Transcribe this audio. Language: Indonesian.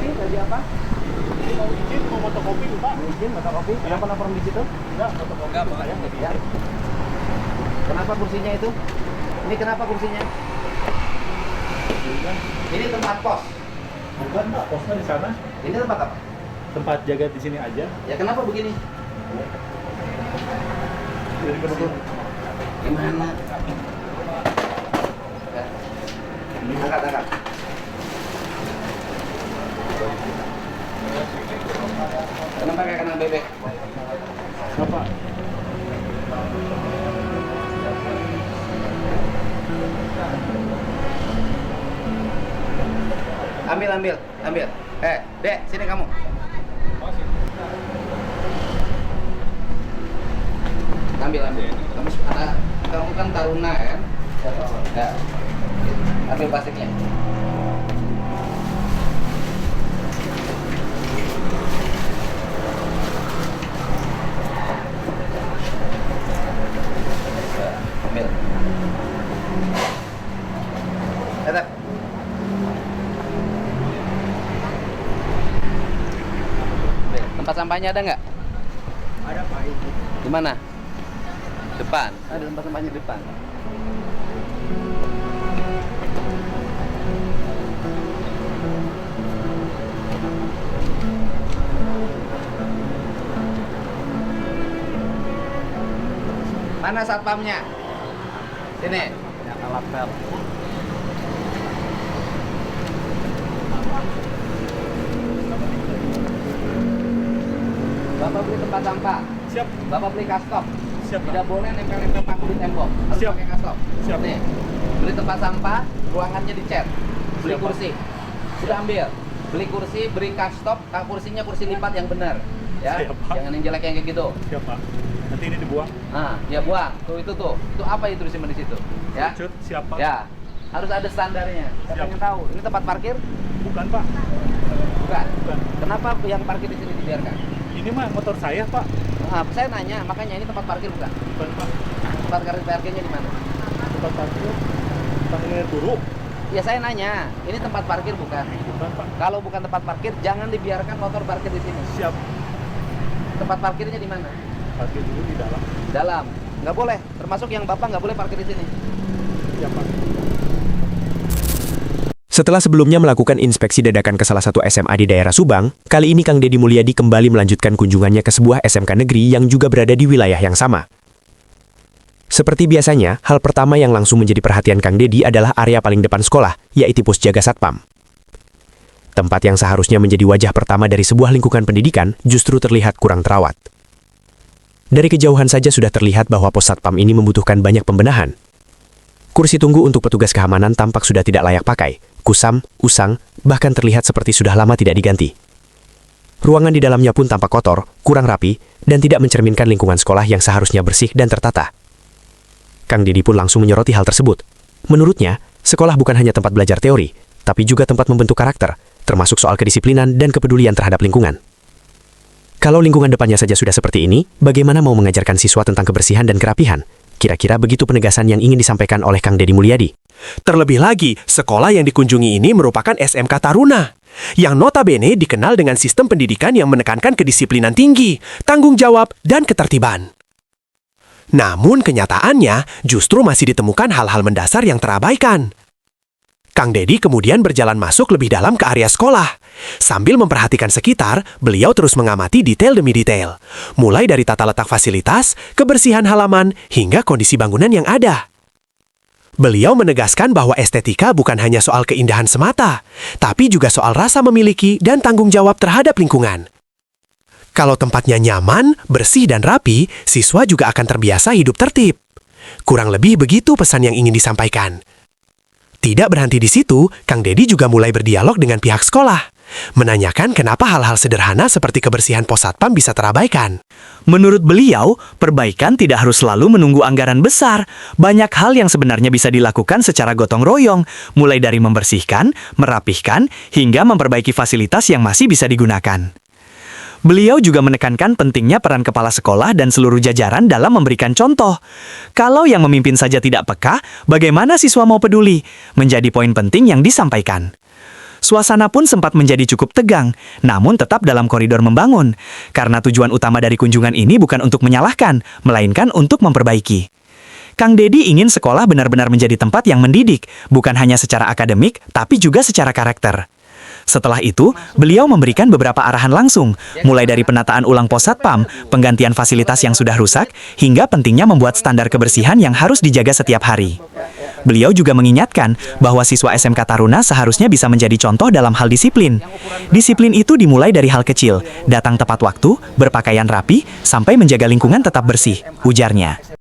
Ini tadi apa? Ini mau izin, mau fotokopi Pak. Izin fotokopi. Kenapa lapor di situ? Enggak, fotokopi. Enggak, Pak. Saya Ya. Kenapa kursinya itu? Ini kenapa kursinya? Ini tempat pos. Bukan Pak, posnya di sana. Ini tempat apa? Tempat jaga di sini aja. Ya kenapa begini? Jadi penduduk. Gimana? Ya. Angkat. Kenapa kayak kena bebek? Apa? Ambil. Dek, sini kamu. Ambil. Kamu kan taruna kan? Ya. Ambil plastiknya. Ambil. Tetap. Tempat sampahnya ada nggak? Ada Pak itu. Di mana? Depan. Ada tempat sampahnya di depan. Mana satpamnya? Sini. Ya kalapel. Bapak beli tempat sampah. Siap. Bapak beli kastop. Siap, Pak. Tidak boleh nempel-nempel paku di tembok. Harus Siap. pakai kastop. Siap. Nih. Beli tempat sampah, ruangannya dicat. Beli Siap, Pak. kursi. Sudah ambil. Beli kursi, beri kastop, kursinya kursi lipat yang benar. Ya. Siap, Pak. Jangan yang jelek yang kayak gitu. Siap Pak. Nanti ini dibuang. Nah, ya buang. Tuh itu tuh. Itu apa itu disimpan di situ? Ya. Cut, siap Pak. Ya. Harus ada standarnya. Saya Siap. pengen tahu. Ini tempat parkir? Bukan Pak. Bukan. Bukan. Kenapa yang parkir di sini dibiarkan? Ini mah motor saya Pak. Nah, saya nanya, makanya ini tempat parkir bukan? Bukan Pak. Tempat parkirnya di mana? Tempat parkir. Panggilnya guru. Ya saya nanya, ini tempat parkir bukan? Bukan Pak. Kalau bukan tempat parkir, jangan dibiarkan motor parkir di sini. Siap. Tempat parkirnya di mana? Parkir dulu di dalam. Dalam. Nggak boleh. Termasuk yang bapak nggak boleh parkir di sini. Siap Pak. Setelah sebelumnya melakukan inspeksi dadakan ke salah satu SMA di daerah Subang, kali ini Kang Deddy Mulyadi kembali melanjutkan kunjungannya ke sebuah SMK negeri yang juga berada di wilayah yang sama. Seperti biasanya, hal pertama yang langsung menjadi perhatian Kang Deddy adalah area paling depan sekolah, yaitu pos jaga satpam. Tempat yang seharusnya menjadi wajah pertama dari sebuah lingkungan pendidikan justru terlihat kurang terawat. Dari kejauhan saja sudah terlihat bahwa pos satpam ini membutuhkan banyak pembenahan. Kursi tunggu untuk petugas keamanan tampak sudah tidak layak pakai, kusam, usang, bahkan terlihat seperti sudah lama tidak diganti. Ruangan di dalamnya pun tampak kotor, kurang rapi, dan tidak mencerminkan lingkungan sekolah yang seharusnya bersih dan tertata. Kang Deddy pun langsung menyoroti hal tersebut. Menurutnya, sekolah bukan hanya tempat belajar teori, tapi juga tempat membentuk karakter, termasuk soal kedisiplinan dan kepedulian terhadap lingkungan. Kalau lingkungan depannya saja sudah seperti ini, bagaimana mau mengajarkan siswa tentang kebersihan dan kerapihan? Kira-kira begitu penegasan yang ingin disampaikan oleh Kang Deddy Mulyadi. Terlebih lagi, sekolah yang dikunjungi ini merupakan SMK Taruna, yang notabene dikenal dengan sistem pendidikan yang menekankan kedisiplinan tinggi, tanggung jawab, dan ketertiban. Namun kenyataannya justru masih ditemukan hal-hal mendasar yang terabaikan. Kang Deddy kemudian berjalan masuk lebih dalam ke area sekolah. Sambil memperhatikan sekitar, beliau terus mengamati detail demi detail. Mulai dari tata letak fasilitas, kebersihan halaman, hingga kondisi bangunan yang ada. Beliau menegaskan bahwa estetika bukan hanya soal keindahan semata, tapi juga soal rasa memiliki dan tanggung jawab terhadap lingkungan. Kalau tempatnya nyaman, bersih, dan rapi, siswa juga akan terbiasa hidup tertib. Kurang lebih begitu pesan yang ingin disampaikan. Tidak berhenti di situ, Kang Deddy juga mulai berdialog dengan pihak sekolah, menanyakan kenapa hal-hal sederhana seperti kebersihan pos satpam bisa terabaikan. Menurut beliau, perbaikan tidak harus selalu menunggu anggaran besar. Banyak hal yang sebenarnya bisa dilakukan secara gotong royong, mulai dari membersihkan, merapihkan, hingga memperbaiki fasilitas yang masih bisa digunakan. Beliau juga menekankan pentingnya peran kepala sekolah dan seluruh jajaran dalam memberikan contoh. Kalau yang memimpin saja tidak peka, bagaimana siswa mau peduli? Menjadi poin penting yang disampaikan. Suasana pun sempat menjadi cukup tegang, namun tetap dalam koridor membangun. Karena tujuan utama dari kunjungan ini bukan untuk menyalahkan, melainkan untuk memperbaiki. Kang Dedi ingin sekolah benar-benar menjadi tempat yang mendidik, bukan hanya secara akademik, tapi juga secara karakter. Setelah itu, beliau memberikan beberapa arahan langsung, mulai dari penataan ulang pos satpam, penggantian fasilitas yang sudah rusak, hingga pentingnya membuat standar kebersihan yang harus dijaga setiap hari. Beliau juga mengingatkan bahwa siswa SMK Taruna seharusnya bisa menjadi contoh dalam hal disiplin. Disiplin itu dimulai dari hal kecil, datang tepat waktu, berpakaian rapi, sampai menjaga lingkungan tetap bersih, ujarnya.